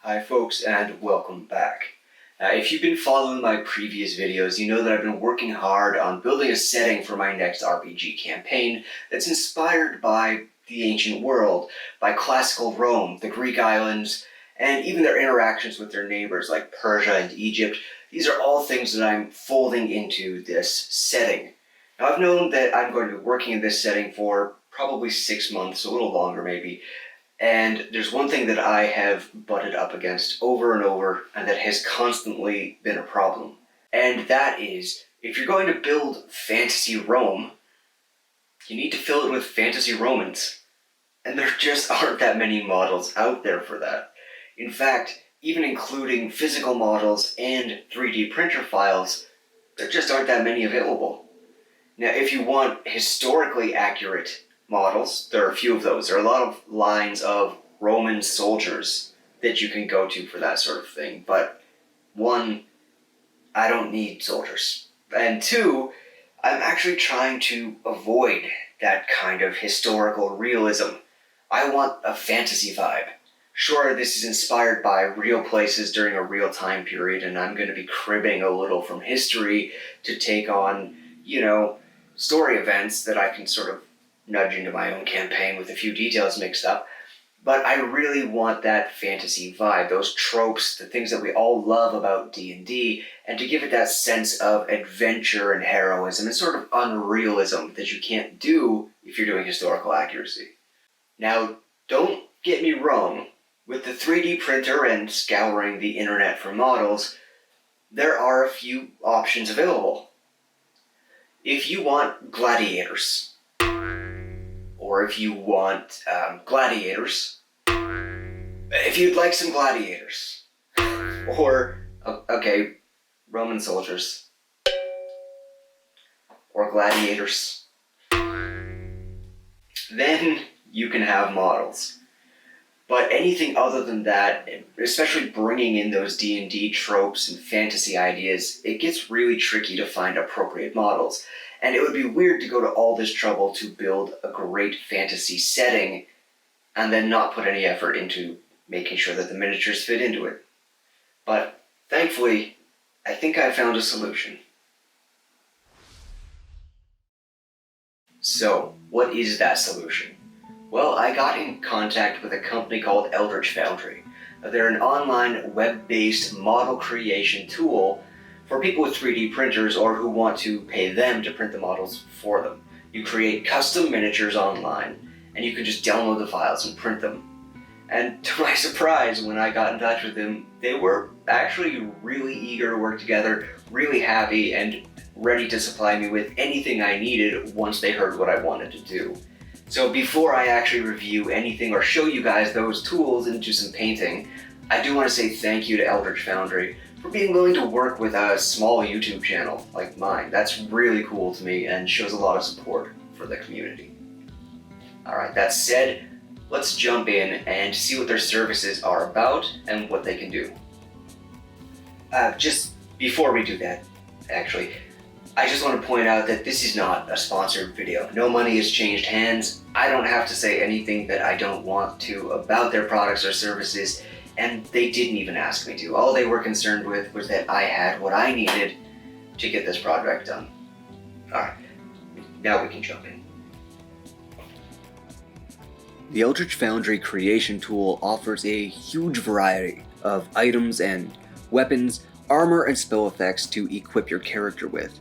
Hi folks, and welcome back. If you've been following my previous videos, you know that I've been working hard on building a setting for my next RPG campaign that's inspired by the ancient world, by classical Rome, the Greek islands, and even their interactions with their neighbors like Persia and Egypt. These are all things that I'm folding into this setting. Now, I've known that I'm going to be working in this setting for probably 6 months, a little longer maybe. And there's one thing that I have butted up against over and over, and that has constantly been a problem. And that is, if you're going to build fantasy Rome, you need to fill it with fantasy Romans. And there just aren't that many models out there for that. In fact, even including physical models and 3D printer files, there just aren't that many available. Now, if you want historically accurate models, there are a few of those. There are a lot of lines of Roman soldiers that you can go to for that sort of thing. But one, I don't need soldiers. And two, I'm actually trying to avoid that kind of historical realism. I want a fantasy vibe. Sure, this is inspired by real places during a real time period, and I'm going to be cribbing a little from history to take on, story events that I can sort of nudge into my own campaign with a few details mixed up. But I really want that fantasy vibe, those tropes, the things that we all love about D&D, and to give it that sense of adventure and heroism and sort of unrealism that you can't do if you're doing historical accuracy. Now, don't get me wrong, with the 3D printer and scouring the internet for models, there are a few options available. If you want gladiators, or if you want gladiators, if you'd like some gladiators, or, Roman soldiers, or gladiators, then you can have models. But anything other than that, especially bringing in those D&D tropes and fantasy ideas, it gets really tricky to find appropriate models. And it would be weird to go to all this trouble to build a great fantasy setting and then not put any effort into making sure that the miniatures fit into it. But thankfully, I think I found a solution. So, what is that solution? Well, I got in contact with a company called Eldritch Foundry. They're an online web-based model creation tool for people with 3D printers or who want to pay them to print the models for them. You create custom miniatures online, and you can just download the files and print them. And to my surprise, when I got in touch with them, they were actually really eager to work together, really happy, and ready to supply me with anything I needed once they heard what I wanted to do. So before I actually review anything or show you guys those tools and do some painting, I do want to say thank you to Eldritch Foundry for being willing to work with a small YouTube channel like mine. That's really cool to me and shows a lot of support for the community. Alright, that said, let's jump in and see what their services are about and what they can do. Just before we do that, actually, I just want to point out that this is not a sponsored video. No money has changed hands. I don't have to say anything that I don't want to about their products or services, and they didn't even ask me to. All they were concerned with was that I had what I needed to get this project done. Alright, now we can jump in. The Eldritch Foundry creation tool offers a huge variety of items and weapons, armor, and spell effects to equip your character with.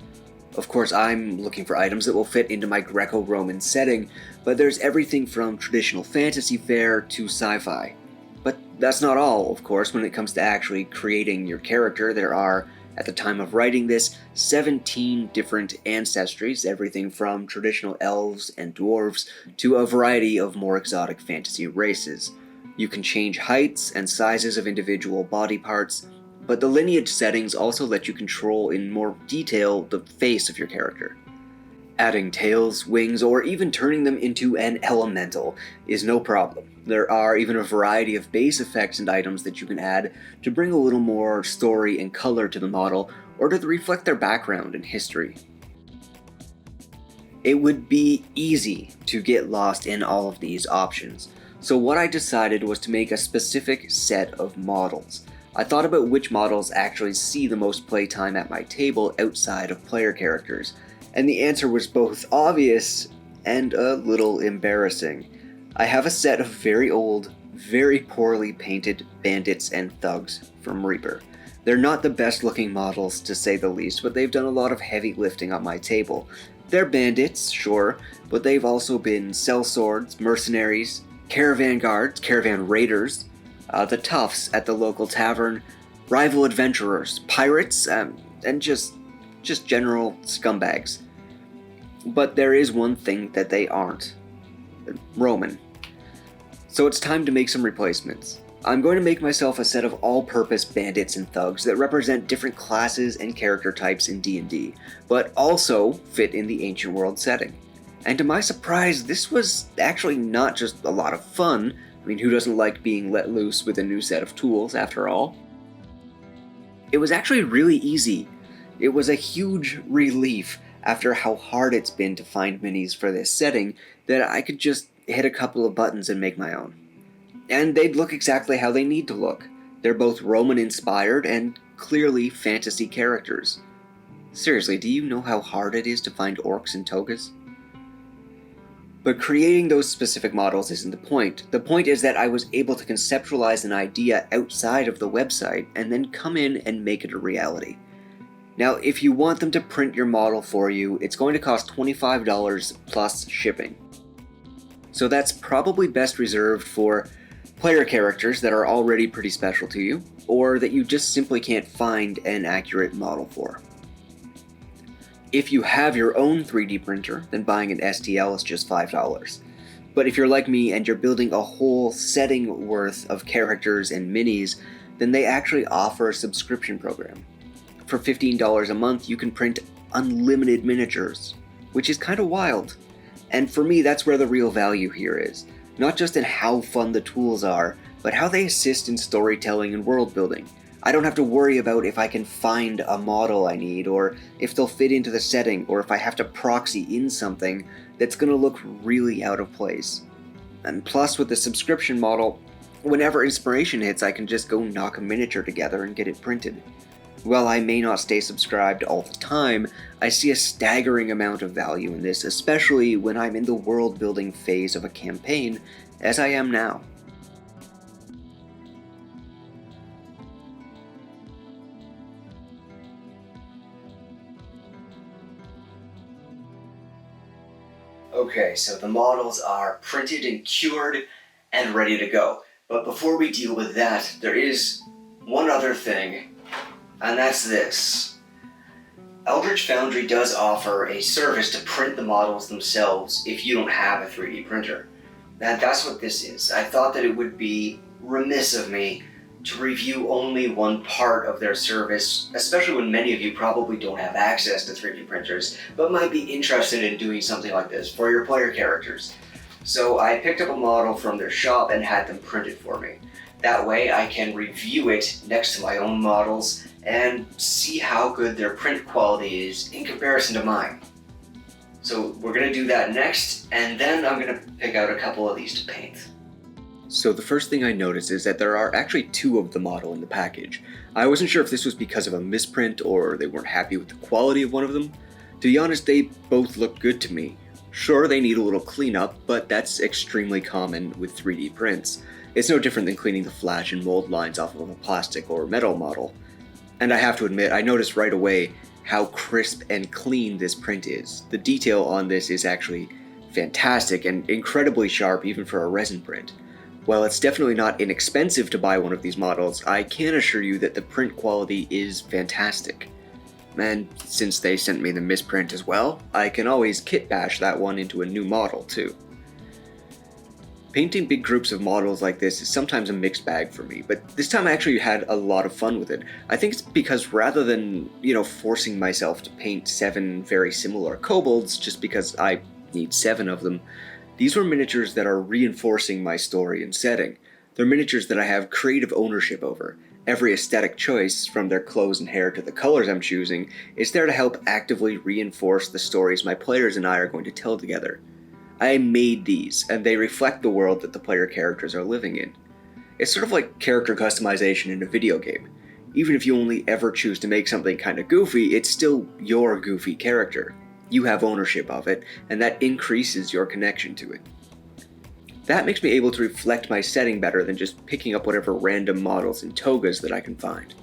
Of course, I'm looking for items that will fit into my Greco-Roman setting, but there's everything from traditional fantasy fare to sci-fi. But that's not all, of course, when it comes to actually creating your character. There are, at the time of writing this, 17 different ancestries, everything from traditional elves and dwarves to a variety of more exotic fantasy races. You can change heights and sizes of individual body parts, but the lineage settings also let you control in more detail the face of your character. Adding tails, wings, or even turning them into an elemental is no problem. There are even a variety of base effects and items that you can add to bring a little more story and color to the model, or to reflect their background and history. It would be easy to get lost in all of these options, So what I decided was to make a specific set of models. I thought about which models actually see the most playtime at my table outside of player characters, and the answer was both obvious and a little embarrassing. I have a set of very old, very poorly painted bandits and thugs from Reaper. They're not the best looking models, to say the least, but they've done a lot of heavy lifting on my table. They're bandits, sure, but they've also been sellswords, mercenaries, caravan guards, caravan raiders, the toughs at the local tavern, rival adventurers, pirates, and just general scumbags. But there is one thing that they aren't. Roman. So it's time to make some replacements. I'm going to make myself a set of all-purpose bandits and thugs that represent different classes and character types in D&D, but also fit in the ancient world setting. And to my surprise, this was actually not just a lot of fun. I mean, who doesn't like being let loose with a new set of tools, after all? It was actually really easy. It was a huge relief after how hard it's been to find minis for this setting that I could just hit a couple of buttons and make my own. And they'd look exactly how they need to look. They're both Roman-inspired and clearly fantasy characters. Seriously, do you know how hard it is to find orcs in togas? But creating those specific models isn't the point. The point is that I was able to conceptualize an idea outside of the website and then come in and make it a reality. Now, if you want them to print your model for you, it's going to cost $25 plus shipping. So that's probably best reserved for player characters that are already pretty special to you, or that you just simply can't find an accurate model for. If you have your own 3D printer, then buying an STL is just $5. But if you're like me and you're building a whole setting worth of characters and minis, then they actually offer a subscription program. For $15 a month, you can print unlimited miniatures, which is kind of wild. And for me, that's where the real value here is. Not just in how fun the tools are, but how they assist in storytelling and world building. I don't have to worry about if I can find a model I need, or if they'll fit into the setting, or if I have to proxy in something that's going to look really out of place. And plus, with the subscription model, whenever inspiration hits, I can just go knock a miniature together and get it printed. While I may not stay subscribed all the time, I see a staggering amount of value in this, especially when I'm in the world-building phase of a campaign, as I am now. Okay, so the models are printed and cured and ready to go. But before we deal with that, there is one other thing, and that's this. Eldritch Foundry does offer a service to print the models themselves if you don't have a 3D printer. That's what this is. I thought that it would be remiss of me to review only one part of their service, especially when many of you probably don't have access to 3D printers, but might be interested in doing something like this for your player characters. So I picked up a model from their shop and had them printed for me. That way I can review it next to my own models and see how good their print quality is in comparison to mine. So we're going to do that next, and then I'm going to pick out a couple of these to paint. So the first thing I noticed is that there are actually two of the model in the package. I wasn't sure if this was because of a misprint or they weren't happy with the quality of one of them. To be honest, they both look good to me. Sure, they need a little cleanup, but that's extremely common with 3D prints. It's no different than cleaning the flash and mold lines off of a plastic or metal model. And I have to admit, I noticed right away how crisp and clean this print is. The detail on this is actually fantastic and incredibly sharp even for a resin print. While it's definitely not inexpensive to buy one of these models, I can assure you that the print quality is fantastic. And since they sent me the misprint as well, I can always kit bash that one into a new model too. Painting big groups of models like this is sometimes a mixed bag for me, but this time I actually had a lot of fun with it. I think it's because rather than, forcing myself to paint 7 very similar kobolds just because I need 7 of them, these were miniatures that are reinforcing my story and setting. They're miniatures that I have creative ownership over. Every aesthetic choice, from their clothes and hair to the colors I'm choosing, is there to help actively reinforce the stories my players and I are going to tell together. I made these, and they reflect the world that the player characters are living in. It's sort of like character customization in a video game. Even if you only ever choose to make something kinda goofy, it's still your goofy character. You have ownership of it, and that increases your connection to it. That makes me able to reflect my setting better than just picking up whatever random models and togas that I can find.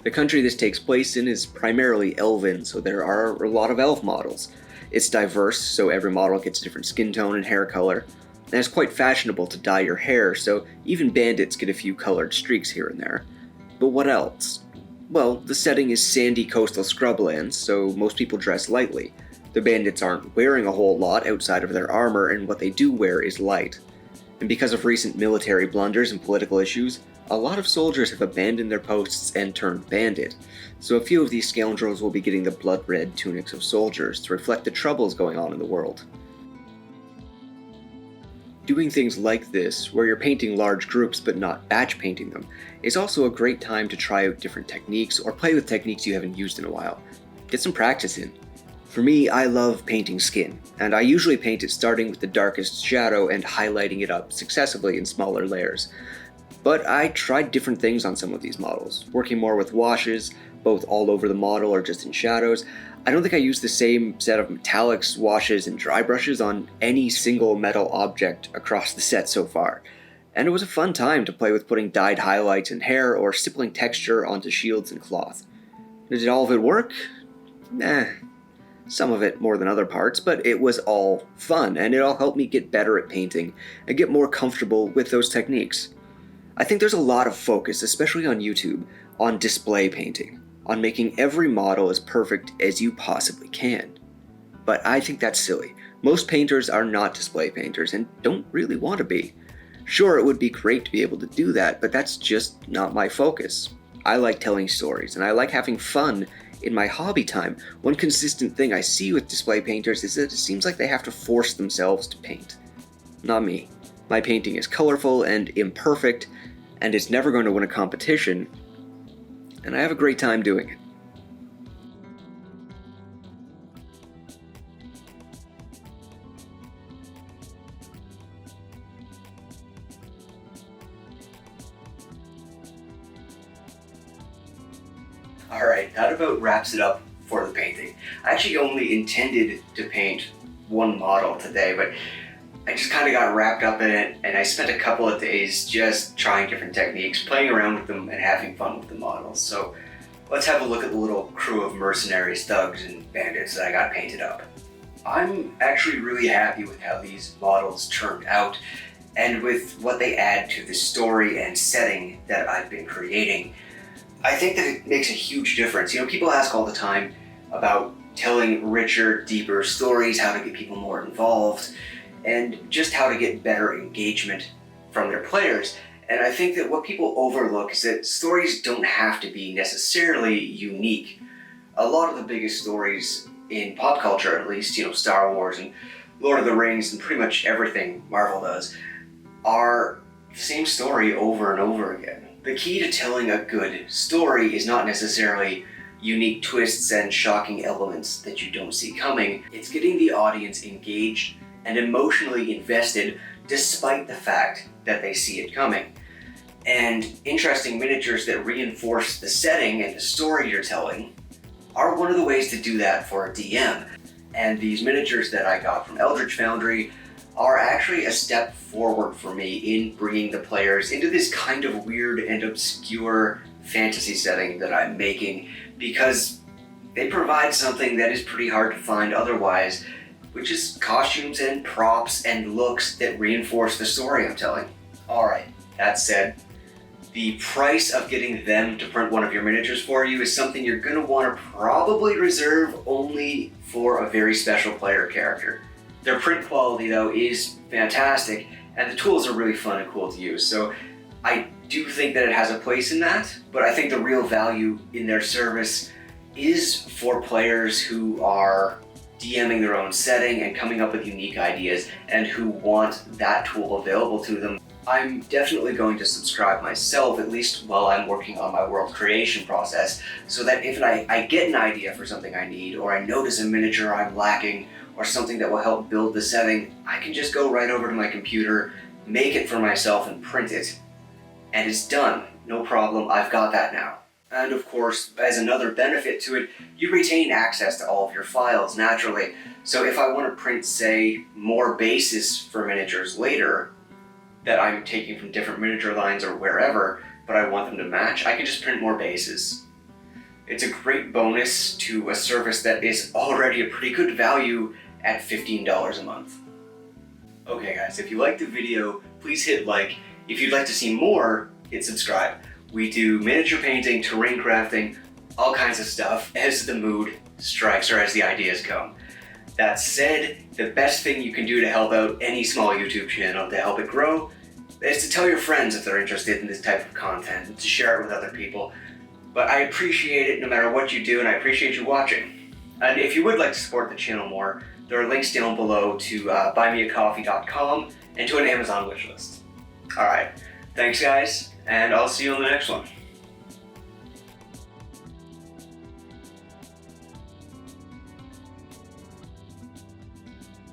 The country this takes place in is primarily elven, so there are a lot of elf models. It's diverse, so every model gets a different skin tone and hair color, and it's quite fashionable to dye your hair, so even bandits get a few colored streaks here and there. But what else? Well, the setting is sandy coastal scrublands, so most people dress lightly. The bandits aren't wearing a whole lot outside of their armor, and what they do wear is light. And because of recent military blunders and political issues, a lot of soldiers have abandoned their posts and turned bandit, so a few of these scoundrels will be getting the blood-red tunics of soldiers to reflect the troubles going on in the world. Doing things like this, where you're painting large groups but not batch painting them, is also a great time to try out different techniques or play with techniques you haven't used in a while. Get some practice in. For me, I love painting skin, and I usually paint it starting with the darkest shadow and highlighting it up successively in smaller layers. But I tried different things on some of these models, working more with washes, both all over the model or just in shadows. I don't think I used the same set of metallics, washes, and dry brushes on any single metal object across the set so far. And it was a fun time to play with putting dyed highlights in hair or stippling texture onto shields and cloth. Did all of it work? Nah. Some of it more than other parts, but it was all fun, and it all helped me get better at painting and get more comfortable with those techniques. I think there's a lot of focus, especially on YouTube, on display painting, on making every model as perfect as you possibly can. But I think that's silly. Most painters are not display painters and don't really want to be. Sure, it would be great to be able to do that, but that's just not my focus. I like telling stories, and I like having fun in my hobby time. One consistent thing I see with display painters is that it seems like they have to force themselves to paint. Not me. My painting is colorful and imperfect, and it's never going to win a competition, and I have a great time doing it. Alright, that about wraps it up for the painting. I actually only intended to paint one model today, but I just kind of got wrapped up in it, and I spent a couple of days just trying different techniques, playing around with them, and having fun with the models. So let's have a look at the little crew of mercenaries, thugs, and bandits that I got painted up. I'm actually really happy with how these models turned out, and with what they add to the story and setting that I've been creating. I think that it makes a huge difference. You know, people ask all the time about telling richer, deeper stories, how to get people more involved, and just how to get better engagement from their players. And I think that what people overlook is that stories don't have to be necessarily unique. A lot of the biggest stories in pop culture, at least, you know, Star Wars and Lord of the Rings and pretty much everything Marvel does, are the same story over and over again. The key to telling a good story is not necessarily unique twists and shocking elements that you don't see coming. It's getting the audience engaged and emotionally invested despite the fact that they see it coming. And interesting miniatures that reinforce the setting and the story you're telling are one of the ways to do that for a DM. And these miniatures that I got from Eldritch Foundry are actually a step forward for me in bringing the players into this kind of weird and obscure fantasy setting that I'm making, because they provide something that is pretty hard to find otherwise, which is costumes and props and looks that reinforce the story I'm telling. Alright, that said, the price of getting them to print one of your miniatures for you is something you're going to want to probably reserve only for a very special player character. Their print quality, though, is fantastic, and the tools are really fun and cool to use, so I do think that it has a place in that, but I think the real value in their service is for players who are DMing their own setting and coming up with unique ideas and who want that tool available to them. I'm definitely going to subscribe myself, at least while I'm working on my world creation process, so that if I get an idea for something I need, or I notice a miniature I'm lacking, or something that will help build the setting, I can just go right over to my computer, make it for myself and print it. And it's done. No problem, I've got that now. And of course, as another benefit to it, you retain access to all of your files naturally. So if I want to print, say, more bases for miniatures later, that I'm taking from different miniature lines or wherever, but I want them to match, I can just print more bases. It's a great bonus to a service that is already a pretty good value at $15 a month. Okay guys, if you liked the video, please hit like. If you'd like to see more, hit subscribe. We do miniature painting, terrain crafting, all kinds of stuff as the mood strikes or as the ideas come. That said, the best thing you can do to help out any small YouTube channel to help it grow is to tell your friends if they're interested in this type of content and to share it with other people. But I appreciate it no matter what you do, and I appreciate you watching. And if you would like to support the channel more, there are links down below to buymeacoffee.com and to an Amazon wishlist. Alright, thanks guys, and I'll see you on the next one.